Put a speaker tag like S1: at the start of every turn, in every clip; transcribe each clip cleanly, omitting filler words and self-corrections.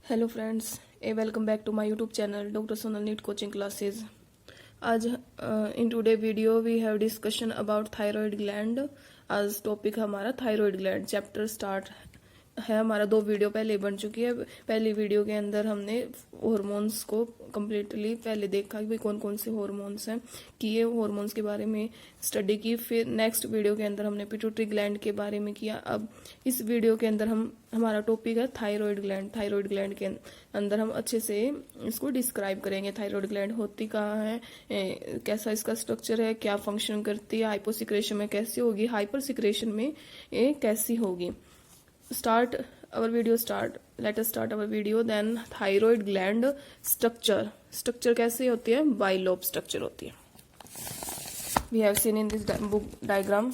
S1: Hello friends, welcome back to my YouTube channel doctor Sonal NEET coaching classes. आज in today video we have discussion about thyroid gland. आज topic हमारा thyroid gland chapter start है हमारा। 2 video पहले बन चुकी है। पहली वीडियो के अंदर हमने हॉर्मोन्स को कम्प्लीटली पहले देखा कि भाई कौन कौन से हॉर्मोन्स हैं, किए हॉर्मोन्स के बारे में स्टडी की। फिर नेक्स्ट वीडियो के अंदर हमने पिट्यूटरी ग्लैंड के बारे में किया। अब इस वीडियो के अंदर हमारा टॉपिक है थायराइड ग्लैंड। थायराइड ग्लैंड के अंदर हम अच्छे से इसको डिस्क्राइब करेंगे। थायराइड ग्लैंड होती कहाँ है, कैसा इसका स्ट्रक्चर है, क्या फंक्शन करती है, हाइपोसिक्रेशन में कैसी होगी, हाइपर सिक्रेशन में कैसी होगी। Start our video. Let us start our video. Then thyroid gland structure कैसे होती है, बाइलोब स्ट्रक्चर होती है। We have seen in this book diagram.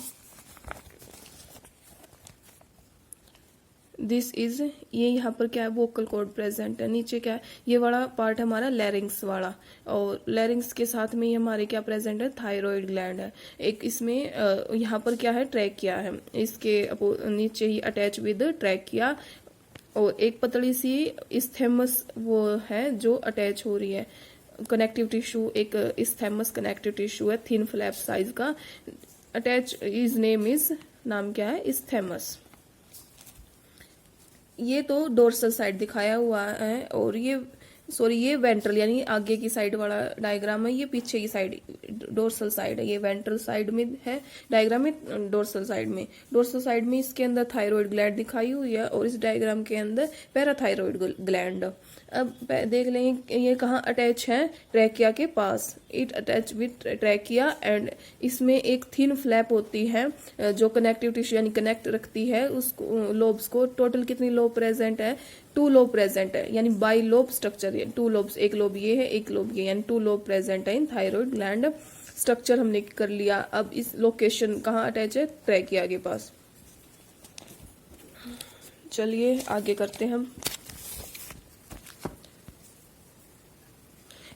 S1: This is ये यहाँ पर क्या है, वोकल कॉर्ड प्रेजेंट है। नीचे क्या है, ये वाला पार्ट है हमारा लैरिंग्स वाला, और लैरिंग्स के साथ में ये हमारे क्या प्रेजेंट है, थायराइड ग्लैंड है। एक इसमें यहाँ पर क्या है, ट्रैकिया है, इसके नीचे ही अटैच विद ट्रैकिया, और एक पतली सी इस्थेमस वो है जो अटैच हो रही है। कनेक्टिव टिश्यू, एक इस्थेमस कनेक्टिव टिश्यू है, थिन फ्लैप साइज का अटैच। इज नेम इज, नाम क्या है, इस्थेमस। ये तो डोर्सल साइड दिखाया हुआ है, और ये वेंट्रल यानी आगे की साइड वाला डायग्राम है। ये पीछे की साइड डोर्सल साइड है, ये वेंट्रल साइड में है डायग्राम में। डोर्सल साइड में इसके अंदर थायराइड ग्लैंड दिखाई हुई है, और इस डायग्राम के अंदर पैराथायराइड ग्लैंड। अब देख लेंगे ये कहाँ अटैच है, ट्रैकिया के पास। It attach with trachea, and इसमें एक थिन फ्लैप होती है जो कनेक्टिव टिश्यू यानी कनेक्ट रखती है उसको, लोब्स को। टोटल कितनी लोब प्रेजेंट है, 2 लोब प्रेजेंट है, यानी बाई लोब स्ट्रक्चर। 2 लोब्स, एक लोब ये है, एक लोब ये, यानी 2 लोब प्रेजेंट है इन थायराइड ग्लैंड। स्ट्रक्चर हमने कर लिया। अब इस लोकेशन कहाँ अटैच है, ट्रैकिया के पास। चलिए आगे करते हैं हम।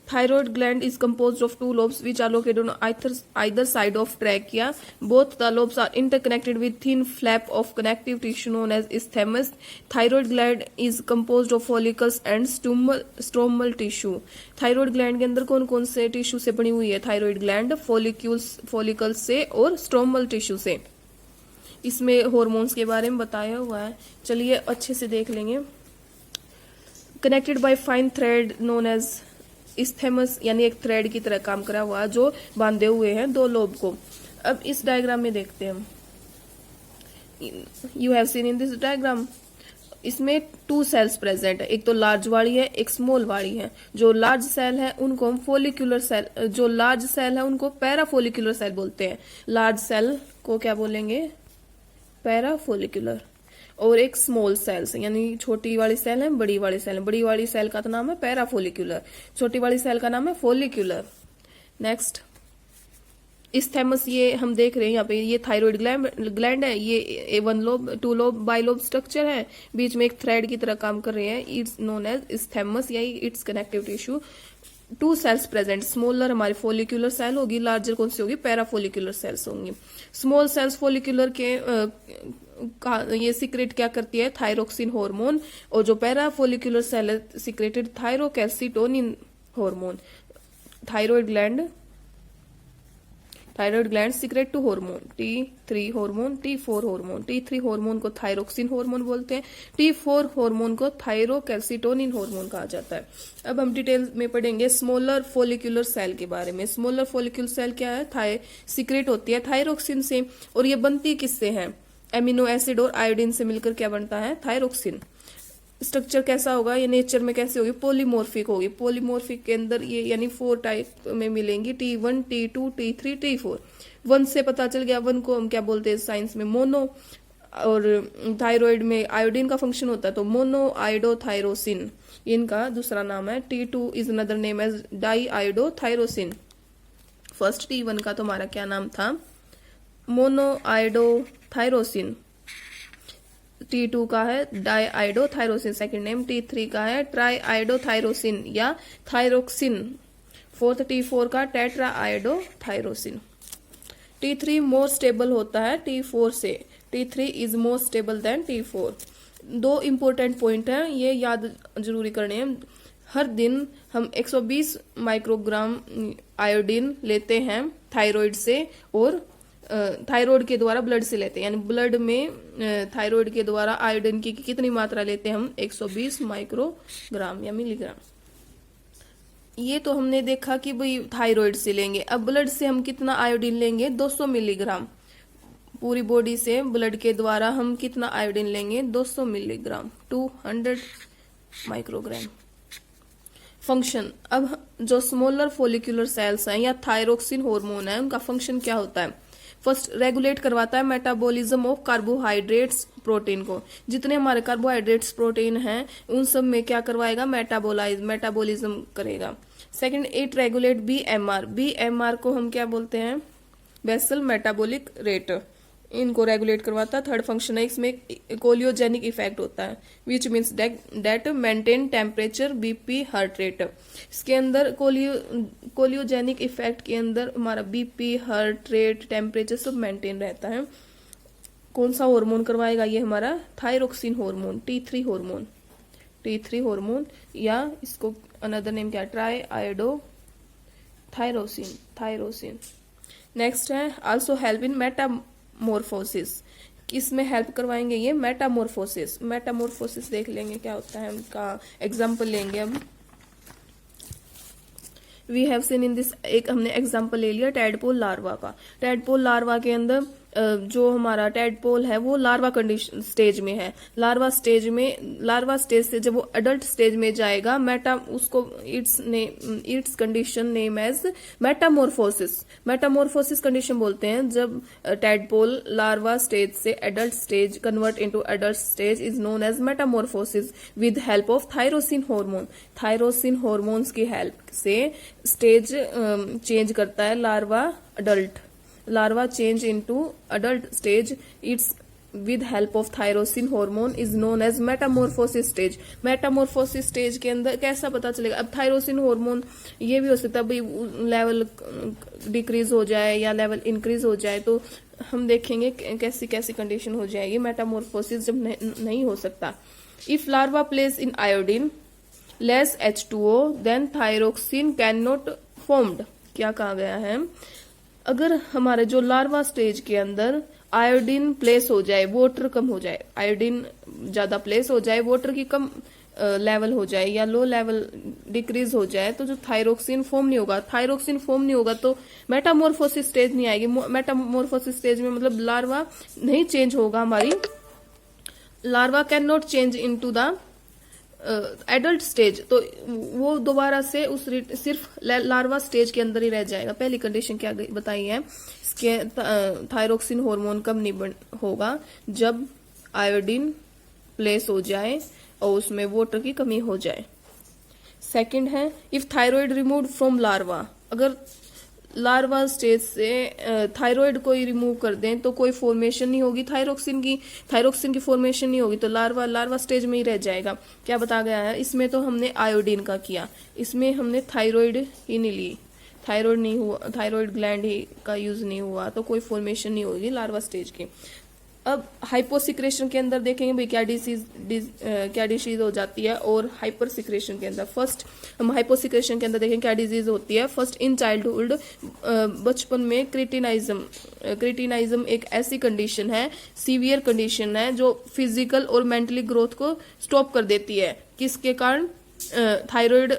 S1: Thyroid gland is composed of 2 lobes which are located on either side of trachea. Both the lobes are interconnected with thin flap of connective tissue known as isthmus. Thyroid gland is composed of follicles and stromal tissue. Thyroid gland के अंदर कौन कौन से tissue से बनी हुई है, thyroid gland follicles से और स्ट्रोमल टिश्यू से। इसमें हॉर्मोन्स के बारे में बताया हुआ है, चलिए अच्छे से देख लेंगे। Connected by fine thread known as isthmus, यानी एक थ्रेड की तरह काम करा हुआ जो बांधे हुए हैं 2 लोब को। अब इस डायग्राम में देखते हैं हम। You have seen in this diagram, इसमें 2 सेल्स प्रेजेंट है, एक तो लार्ज वाली है, एक स्मॉल वाली है। जो लार्ज सेल है उनको हम फोलिकुलर सेल, जो लार्ज सेल है उनको पैराफोलिकुलर सेल बोलते हैं। लार्ज सेल को क्या बोलेंगे, पैराफोलिकुलर। और एक स्मॉल सेल्स यानी छोटी वाली सेल है, बड़ी वाली सेल है। बड़ी वाली सेल का तो नाम है पैराफोलिकुलर, छोटी वाली सेल का नाम है फोलिकुलर। नेक्स्ट इस्थेमस, ये हम देख रहे हैं यहाँ पे, ये थायराइड ग्लैंड है। ये 1 लोब 2 लोब बाइलोब स्ट्रक्चर है, बीच में एक थ्रेड की तरह काम कर रहे हैं। इट्स नोन एज इस्थेमस, यही it's connective tissue. 2 cells present, smaller हमारी फोलिकुलर सेल होगी, लार्जर कौन सी होगी, पैराफोलिकुलर सेल्स होंगी। स्मॉल सेल्स फोलिकुलर के ये सीक्रेट क्या करती है, थायरोक्सिन हार्मोन, और जो पैराफोलिकुलर सेल है secreted thyrocalcitonin hormone. Thyroid gland secret 2 hormone, T3 hormone, T4 hormone. T3 hormone को थायरोक्सिन हार्मोन बोलते हैं, T4 हार्मोन को थायरोकैल्सिटोनिन हार्मोन कहा जाता है। अब हम डिटेल में पढ़ेंगे स्मॉलर फोलिकुलर सेल के बारे में। स्मॉलर फोलिकुलर सेल क्या है, सीक्रेट होती है थायरोक्सिन से, और ये बनती किससे है, एमिनो एसिड और आयोडीन से मिलकर क्या बनता है, थायरोक्सिन। स्ट्रक्चर कैसा होगा, ये नेचर में कैसे होगी, पोलीमोर्फिक होगी। पोलीमोर्फिक के अंदर ये यानी 4 टाइप में मिलेंगी, T1 T2 T3 T4। 1 से पता चल गया, 1 को हम क्या बोलते हैं साइंस में, मोनो। और थायराइड में आयोडीन का फंक्शन होता है, तो मोनो आयोडोथायरोसिन इनका दूसरा नाम है। T2 is another name as diiodotyrosine. First T1 का तो हमारा क्या नाम था, मोनो आयोडोथायरोसिन। T2 का है डाई आयोडोथायरोसिन सेकेंड नेम। T3 का है ट्राई आयोडोथायरोसिन या थायरोक्सिन। 4th T4 का टेट्रा आयोडोथायरोसिन। T3 मोर स्टेबल होता है T4 से, T3 is more stable then T4। दो इम्पोर्टेंट पॉइंट हैं, ये याद जरूरी करने हैं। हर दिन हम 120 माइक्रोग्राम आयोडीन लेते हैं थायराइड से, और थायराइड के द्वारा ब्लड से लेते हैं, यानी ब्लड में थायराइड के द्वारा आयोडीन की कितनी मात्रा लेते हैं हम, 120 माइक्रोग्राम या मिलीग्राम। ये तो हमने देखा कि भाई थायराइड से लेंगे। अब ब्लड से हम कितना आयोडीन लेंगे, 200 मिलीग्राम। पूरी बॉडी से ब्लड के द्वारा हम कितना आयोडीन लेंगे, 200 मिलीग्राम, 200 माइक्रोग्राम। फंक्शन, अब जो स्मॉलर फॉलिकुलर सेल्स हैं या थायरोक्सिन हार्मोन है, उनका फंक्शन क्या होता है। फर्स्ट, रेगुलेट करवाता है मेटाबॉलिज्म ऑफ कार्बोहाइड्रेट्स प्रोटीन को। जितने हमारे कार्बोहाइड्रेट्स प्रोटीन हैं उन सब में क्या करवाएगा, मेटाबॉलिज्म करेगा। सेकंड, इट रेगुलेट बीएमआर को हम क्या बोलते हैं, बेसल मेटाबॉलिक रेट, इनको रेगुलेट करवाता है। थर्ड फंक्शन है, इसमें कोलियोजेनिक इफेक्ट होता है, which means that maintain temperature, BP, heart rate. इसके अंदर कोलियोजेनिक इफेक्ट के अंदर हमारा बीपी, हार्ट रेट, टेम्परेचर सब मेंटेन रहता है। कौन सा हार्मोन करवाएगा, ये हमारा थायरोक्सिन हार्मोन, T3 हार्मोन, या इसको अनदर नेम क्या, ट्राई आयोडो थायरोसिन। नेक्स्ट है, आल्सो हेल्प इन मेटामॉर्फोसिस, इसमें हेल्प करवाएंगे ये मेटामॉर्फोसिस देख लेंगे क्या होता है, उनका एग्जाम्पल लेंगे हम। We have seen in this, एक हमने एग्जाम्पल ले लिया टैडपोल लार्वा का। टैडपोल लार्वा के अंदर जो हमारा टैडपोल है वो लार्वा कंडीशन स्टेज में है। लार्वा स्टेज से जब वो अडल्ट स्टेज में जाएगा, उसको its condition name as metamorphosis condition बोलते हैं। जब टैडपोल लार्वा स्टेज से adult stage convert into adult stage is known as metamorphosis with help of thyroxine hormone. Thyroxine hormones की हेल्प से स्टेज चेंज करता है larva change into adult stage, its with help of thyrosin hormone is known as metamorphosis stage। metamorphosis stage के अंदर कैसा पता चलेगा, अब थायरोसिन हार्मोन ये भी हो सकता है भाई लेवल डिक्रीज हो जाए या लेवल इंक्रीज हो जाए, तो हम देखेंगे कैसी कैसी कंडीशन हो जाएगी। मेटामॉर्फोसिस जब नहीं हो सकता। If larva place in iodine less H2O then thyroxine can not formed. क्या कहा गया है, अगर हमारे जो लार्वा स्टेज के अंदर आयोडीन प्लेस हो जाए, वाटर कम हो जाए, आयोडीन ज्यादा प्लेस हो जाए, वाटर की कम लेवल हो जाए या लो लेवल डिक्रीज हो जाए, तो जो थायरोक्सिन फॉर्म नहीं होगा। थायरोक्सिन फॉर्म नहीं होगा तो मेटामॉर्फोसिस स्टेज नहीं आएगी। मेटामॉर्फोसिस स्टेज में मतलब लार्वा नहीं चेंज होगा, हमारी larva can not change into the adult stage, तो वो दोबारा से उस सिर्फ लार्वा स्टेज के अंदर ही रह जाएगा। पहली कंडीशन क्या बताई है, इसके थायरोक्सिन हार्मोन कब नहीं होगा, जब आयोडीन प्लेस हो जाए और उसमें वाटर की कमी हो जाए। सेकंड है, if thyroid removed from larva, अगर लार्वा स्टेज से थायराइड को ही रिमूव कर दें तो कोई फॉर्मेशन नहीं होगी थायरोक्सिन की फॉर्मेशन नहीं होगी, तो लार्वा स्टेज में ही रह जाएगा। क्या बता गया है इसमें, तो हमने आयोडीन का किया, इसमें हमने थायराइड ही नहीं ली, थायराइड नहीं हुआ, थायराइड ग्लैंड ही का यूज नहीं हुआ, तो कोई फॉर्मेशन नहीं होगी लार्वा स्टेज की। अब हाइपोसिक्रेशन के अंदर देखेंगे भाई क्या डिसीज हो जाती है, और हाइपर सिक्रेशन के अंदर फर्स्ट हम हाइपोसिक्रेशन के अंदर देखेंगे क्या डिजीज होती है। फर्स्ट, इन चाइल्डहुड, बचपन में क्रिटिनाइज्म एक ऐसी कंडीशन है, सीवियर कंडीशन है, जो फिजिकल और मेंटली ग्रोथ को स्टॉप कर देती है। किसके कारण, थायराइड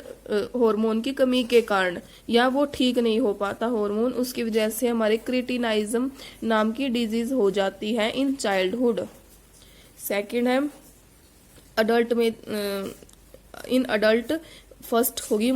S1: हार्मोन की कमी के कारण, या वो ठीक नहीं हो पाता हार्मोन, उसकी वजह से हमारे क्रिटिनाइज्म नाम की डिजीज हो जाती है इन चाइल्डहुड। सेकंड है अडल्ट में, इन अडल्ट फर्स्ट होगी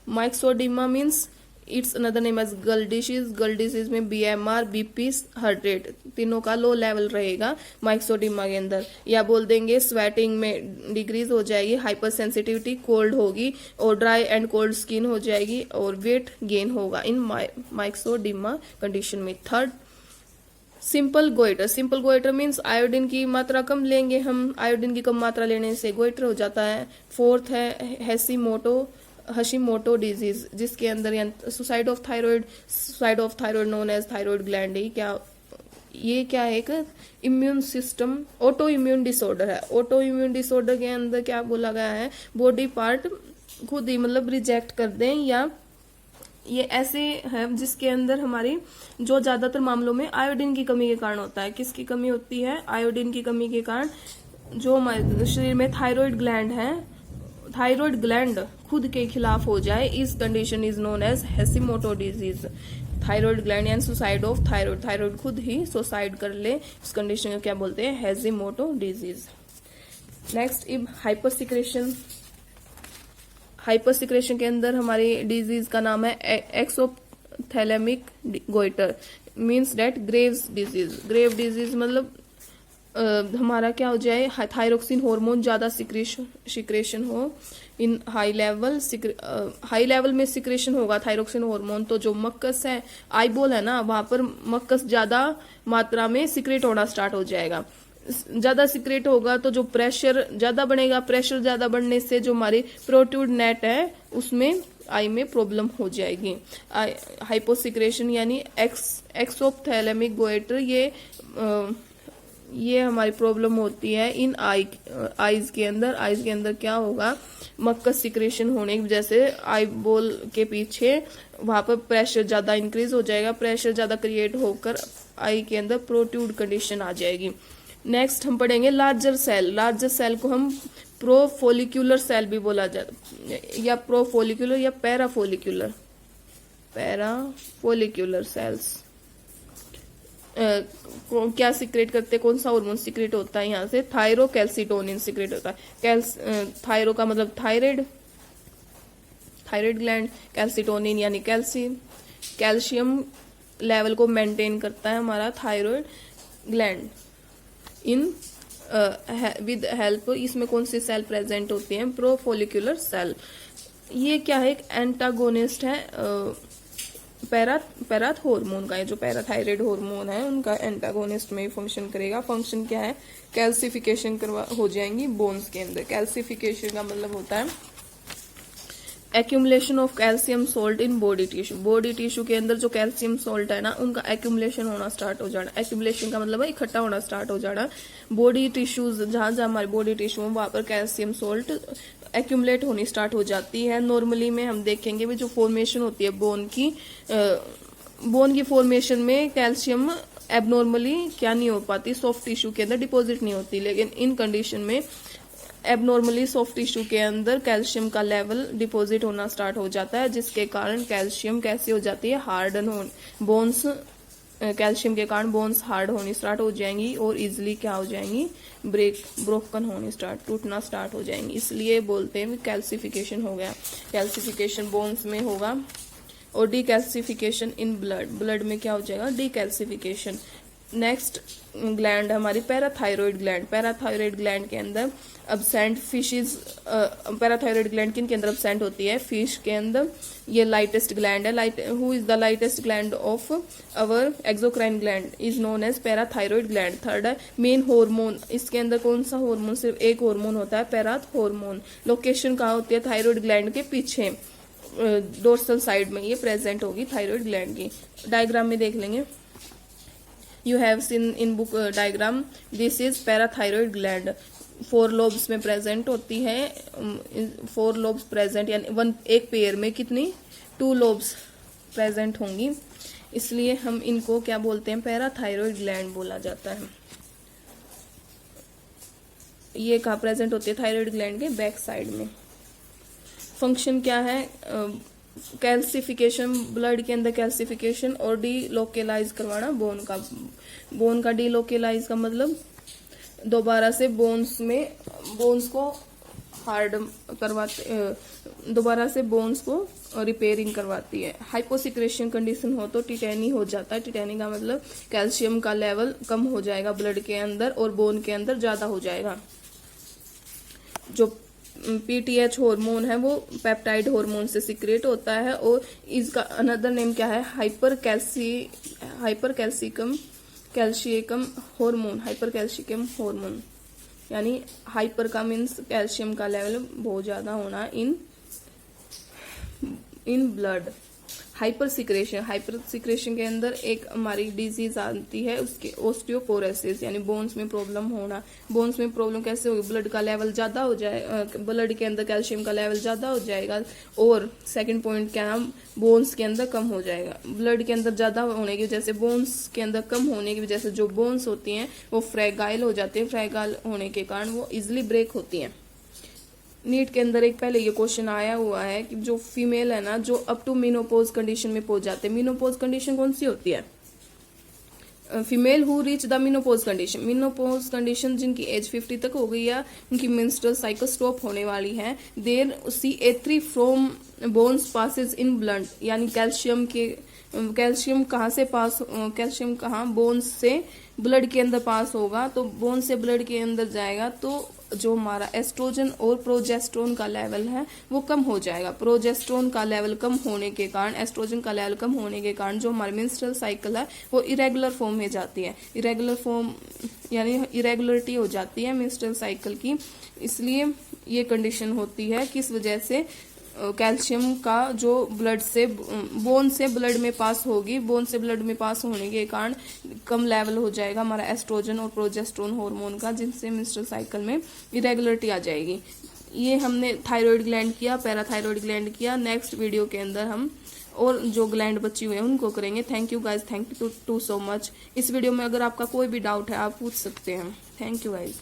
S1: myxoedema means it's another name as Gull disease में बीएमआर, बीपी, हार्ट रेट तीनों का लो लेवल रहेगा माइक्सोडीमा के अंदर। या बोल देंगे स्वेटिंग में डिक्रीज हो जाएगी, हाइपर सेंसिटिविटी, कोल्ड होगी और ड्राई एंड कोल्ड स्किन हो जाएगी, और वेट गेन होगा इन माइक्सोडीमा कंडीशन में। Third, simple goitre means iodine की मात्रा कम लेंगे हम, आयोडीन की कम मात्रा लेने से गोइटर हो जाता है। फोर्थ है हशीमोटो डिजीज, जिसके अंदर suicide of thyroid known as thyroid gland, क्या ये क्या है, एक immune system auto immune disorder है। ऑटो इम्यून डिसऑर्डर के अंदर क्या बोला गया है, बॉडी पार्ट खुद ही मतलब रिजेक्ट कर दें, या ये ऐसे है जिसके अंदर हमारी जो ज्यादातर मामलों में आयोडीन की कमी के कारण होता है। किसकी कमी होती है, आयोडीन की कमी के कारण जो हमारे शरीर में थायराइड ग्लैंड है, थायराइड ग्लैंड खुद के खिलाफ हो जाए, इस condition is known as Hashimoto disease. Thyroid gland यानी सुसाइड ऑफ थायराइड, थायराइड खुद ही सुसाइड कर ले, इस कंडीशन को क्या बोलते हैं, हेशिमोटो डिजीज। नेक्स्ट इब हाइपरसिक्रेशन। हाइपरसिक्रेशन के अंदर हमारी डिजीज का नाम है exophthalmic goitre, means that Graves disease. Grave disease मतलब हमारा क्या हो जाए, थायरोक्सिन हार्मोन ज्यादा सिक्रेशन हो इन हाई लेवल। हाई लेवल में सिक्रेशन होगा थायरोक्सिन हार्मोन, तो जो मक्कस है, आईबॉल है ना, वहां पर मक्कस ज्यादा मात्रा में सिक्रेट होना स्टार्ट हो जाएगा। ज्यादा सिक्रेट होगा तो जो प्रेशर ज्यादा बढ़ेगा, प्रेशर ज्यादा बढ़ने से जो हमारी प्रोट्रूड नेट है उसमें आई में प्रॉब्लम हो जाएगी। हाइपोसिक्रेशन यानी एक्सोप्थैलेमिक गोइटर, ये हमारी प्रॉब्लम होती है इन आईज के अंदर। आईज के अंदर क्या होगा, मक्कस सिक्रेशन होने की वजह से आई बॉल के पीछे वहां पर प्रेशर ज्यादा इंक्रीज हो जाएगा, प्रेशर ज्यादा क्रिएट होकर आई के अंदर प्रोट्रूड कंडीशन आ जाएगी। नेक्स्ट हम पढ़ेंगे लार्जर सेल। लार्जर सेल को हम प्रोफोलिकुलर सेल भी बोला जाता, या प्रोफोलिकुलर या पैराफोलिकुलर, पैराफोलिकुलर सेल्स क्या सिक्रेट करते हैं, कौन सा हार्मोन सिक्रेट होता है यहाँ से, थायरोकैल्सिटोनिन सिक्रेट होता है। थायरो का मतलब थायराइड, थायराइड ग्लैंड, कैल्सिटोनिन यानी कैल्शियम लेवल को मेंटेन करता है हमारा thyroid gland. In with help, इसमें कौन सी सेल प्रेजेंट होती है, प्रोफोलिकुलर सेल। ये क्या है, एक एंटागोनिस्ट है पैराथ हार्मोन का है, जो पैराथायराइड हार्मोन है उनका एंटागोनिस्ट में फंक्शन करेगा। फंक्शन क्या है, कैल्सिफिकेशन हो जाएंगी बोन्स के अंदर। कैल्सिफिकेशन का मतलब होता है accumulation of calcium salt in body tissue. Body tissue के अंदर जो कैल्शियम सोल्ट है ना, उनका एक्यूमुलेशन होना स्टार्ट हो जाना। एक्यूमुलेशन का मतलब है इकट्ठा होना स्टार्ट हो जाना। बॉडी टिश्यूज, जहां जहां हमारी बॉडी टिश्यू वहां पर कैल्शियम सोल्ट एक्यूमुलेट होनी स्टार्ट हो जाती है। नॉर्मली में हम देखेंगे भी जो फॉर्मेशन होती है बोन की फॉर्मेशन में कैल्शियम एबनॉर्मली क्या नहीं हो पाती, सॉफ्ट टिश्यू के अंदर डिपॉजिट नहीं होती। लेकिन इन कंडीशन में एबनॉर्मली सॉफ्ट टिश्यू के अंदर कैल्शियम का लेवल डिपॉजिट होना स्टार्ट हो जाता है, जिसके कारण कैल्शियम कैसी हो जाती है, हार्डन हो, बोन्स कैल्शियम के कारण बोन्स हार्ड होनी स्टार्ट हो जाएंगी और इजिली क्या हो जाएंगी, ब्रोकन होनी टूटना स्टार्ट हो जाएंगी। इसलिए बोलते हैं कैल्सिफिकेशन हो गया। कैल्सिफिकेशन बोन्स में होगा। और डीकैल्सिफिकेशन इन ब्लड में क्या हो जाएगा, डीकैल्सिफिकेशन। नेक्स्ट ग्लैंड हमारी पैराथायरॉइड ग्लैंड। पैराथायरॉइड ग्लैंड के अंदर अब्सेंट फिशेज, पैराथायरॉइड ग्लैंड किन के अंदर अब्सेंट होती है, फिश के अंदर। ये लाइटेस्ट ग्लैंड है। Who is the lightest gland of our exocrine gland is known as parathyroid gland. Third है मेन हार्मोन। इसके अंदर कौन सा हार्मोन, सिर्फ एक हार्मोन होता है, पैराथ हार्मोन। लोकेशन कहाँ होती है, थायरॉइड ग्लैंड के पीछे डोर्सल साइड में ये प्रेजेंट होगी थायरॉइड ग्लैंड की। डायग्राम में देख लेंगे। You have seen in book diagram, this is parathyroid gland। 4 lobes में प्रेजेंट होती है। 4 lobes प्रेजेंट यानी एक पेयर में कितनी 2 lobes प्रेजेंट होंगी, इसलिए हम इनको क्या बोलते हैं, पैराथायरॉइड ग्लैंड बोला जाता है। ये कहाँ प्रेजेंट होती है, थायरॉइड ग्लैंड के बैक साइड में। फंक्शन क्या है, कैल्सिफिकेशन, ब्लड के अंदर कैल्सिफिकेशन और डीलोकेलाइज करवाना बोन का डीलोकेलाइज का मतलब दोबारा से बोन्स को हार्ड करवाते, दोबारा से बोन्स को रिपेयरिंग करवाती है। हाइपोसिक्रेशन कंडीशन हो तो टिटेनी हो जाता है। टिटेनी का मतलब कैल्शियम का लेवल कम हो जाएगा ब्लड के अंदर और बोन के अंदर ज्यादा हो जाएगा। जो पीटीएच हार्मोन है वो पेप्टाइड हार्मोन से सिक्रेट होता है और इसका अनदर नेम क्या है, हाइपरकैल्शियम हार्मोन। यानी हाइपर का मीन्स कैल्शियम का लेवल बहुत ज्यादा होना इन ब्लड। हाइपर सिक्रेशन के अंदर एक हमारी डिजीज आती है, उसके ऑस्टियोपोरोसिस, यानी बोन्स में प्रॉब्लम होना। बोन्स में प्रॉब्लम कैसे होगी? ब्लड का लेवल ज्यादा हो जाए, ब्लड के अंदर कैल्शियम का लेवल ज्यादा हो जाएगा। और सेकंड पॉइंट क्या है, बोन्स के अंदर कम हो जाएगा। ब्लड के अंदर ज्यादा होने की वजह से, बोन्स के अंदर कम होने की वजह से जो बोन्स होती हैं वो फ्रैगाइल हो जाती है। फ्रैगाइल होने के कारण वो इजिली ब्रेक होती हैं। नीट के अंदर एक पहले ये क्वेश्चन आया हुआ है कि जो फीमेल है ना, जो अप टू मीनोपोज कंडीशन में पहुंच जाते हैं। मीनोपोज कंडीशन कौन सी होती है? Female who reach the menopause condition. Menopause condition जिनकी एज 50 तक हो गई है, उनकी मेंस्ट्रुअल साइकिल स्टॉप होने वाली है। There CA3 from bones passes in blood, यानी कैल्शियम कहाँ से पास, कैल्शियम कहाँ, बोन्स से ब्लड के अंदर पास होगा। तो बोन से ब्लड के अंदर जाएगा तो जो हमारा एस्ट्रोजन और प्रोजेस्टेरोन का लेवल है वो कम हो जाएगा। प्रोजेस्टेरोन का लेवल कम होने के कारण, एस्ट्रोजन का लेवल कम होने के कारण जो हमारी मेंस्ट्रुअल साइकिल है वो इरेगुलर फॉर्म में जाती है। इरेगुलर फॉर्म यानी इरेगुलरिटी हो जाती है मेंस्ट्रुअल साइकिल की। इसलिए ये कंडीशन होती है, किस वजह से? कैल्शियम का जो ब्लड से, बोन से ब्लड में पास होगी, बोन से ब्लड में पास होने के कारण कम लेवल हो जाएगा हमारा एस्ट्रोजन और प्रोजेस्टेरोन हार्मोन का, जिनसे मेंस्ट्रुअल साइकिल में इरेगुलरिटी आ जाएगी। ये हमने थायराइड ग्लैंड किया, पैराथायराइड ग्लैंड किया। नेक्स्ट वीडियो के अंदर हम और जो ग्लैंड बची हुई है उनको करेंगे। Thank you guys, thank you too so much. इस वीडियो में अगर आपका कोई भी डाउट है आप पूछ सकते हैं। Thank you guys.